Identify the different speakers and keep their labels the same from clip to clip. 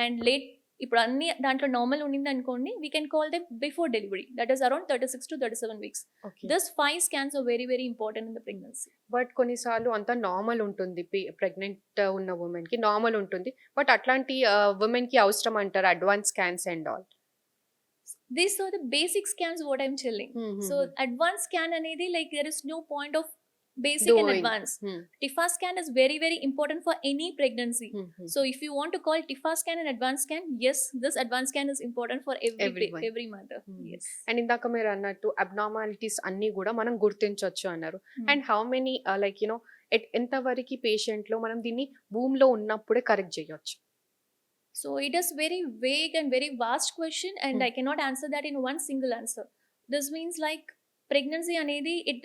Speaker 1: And late ఇప్పుడు అన్ని దాంట్లో నార్మల్ ఉండింది అనుకోండి, we can call them before delivery, that is around 36 to 37 weeks.
Speaker 2: Okay.
Speaker 1: This 5 scans are very very important in the pregnancy.
Speaker 2: But కొన్నిసార్లు అంతా normal ఉంటుంది. Pregnant ఉన్న వుమెన్‌కి నార్మల్ ఉంటుంది. బట్ అట్లాంటి వుమెన్‌కి అవసరం అంటారా advance scans and all?
Speaker 1: These are the basic scans what I'm telling. So advanced scan anedi, like there is no point of basic and
Speaker 2: Doing.
Speaker 1: advanced. TIFA scan is very very important for any pregnancy. So if you want to call TIFA scan and advanced scan, yes, this advanced scan is important for
Speaker 2: Everyone.
Speaker 1: every mother. Yes.
Speaker 2: And ఇందాక మీరు అన్నట్టు abnormalities అన్నీ కూడా మనం గుర్తించొచ్చు అన్నారు. And how many like ఎంత వరకు patient లో మనం దీన్ని భూమిలో ఉన్నప్పుడే కరెక్ట్ చేయొచ్చు?
Speaker 1: So it is very vague and very vast question, and I cannot answer that in one single answer. This means like pregnancy anedi, it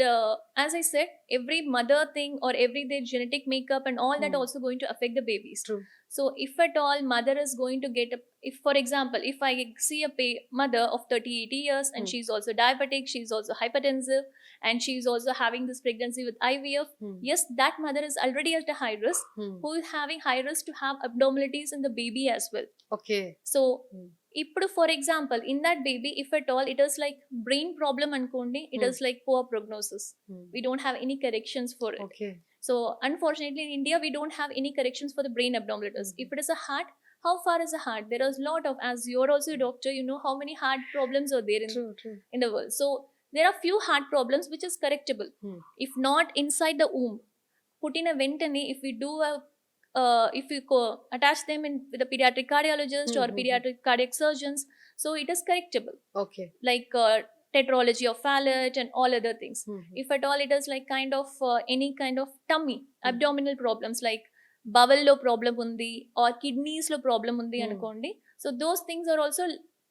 Speaker 1: as I said, every mother thing or every their genetic makeup and all that also going to affect the babies.
Speaker 2: True.
Speaker 1: So if at all mother is going to get a, if for example if I see a mother of 30-80 years and she's also diabetic, she's also hypertensive, and she's also having this pregnancy with IVF, yes, that mother is already at a high risk, who is having high risk to have abnormalities in the baby as well.
Speaker 2: Okay.
Speaker 1: So ఇప్పుడు for example in that baby if at all it is like brain problem అనుకోండి, it is like poor prognosis, we don't have any corrections for it.
Speaker 2: Okay.
Speaker 1: So unfortunately in India we don't have any corrections for the brain abnormalities. If it is a heart, how far is the heart? There is a lot of, as you're also a doctor, you know how many heart problems are there in the world. So there are few heart problems which is correctable. If not inside the womb, put in a ventane, if we do a if we attach them in with a pediatric cardiologist or pediatric cardiac surgeons, so it is correctable.
Speaker 2: Okay.
Speaker 1: Like tetralogy of Fallot and all other things. If at all it is like kind of any kind of tummy abdominal problems like bowel lo problem undi or kidneys lo problem undi anukondi, so those things are also,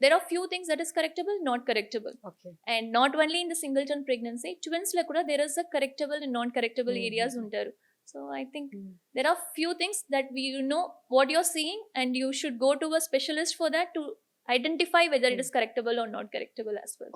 Speaker 1: there are few things that is correctable, not correctable.
Speaker 2: Okay.
Speaker 1: And not only in the singleton pregnancy, twins lo kuda there is a correctable and non correctable areas untaru. So I think there are few things that we, you know what you're seeing, and you should go to a specialist for that to identify whether it is correctable or not correctable as well.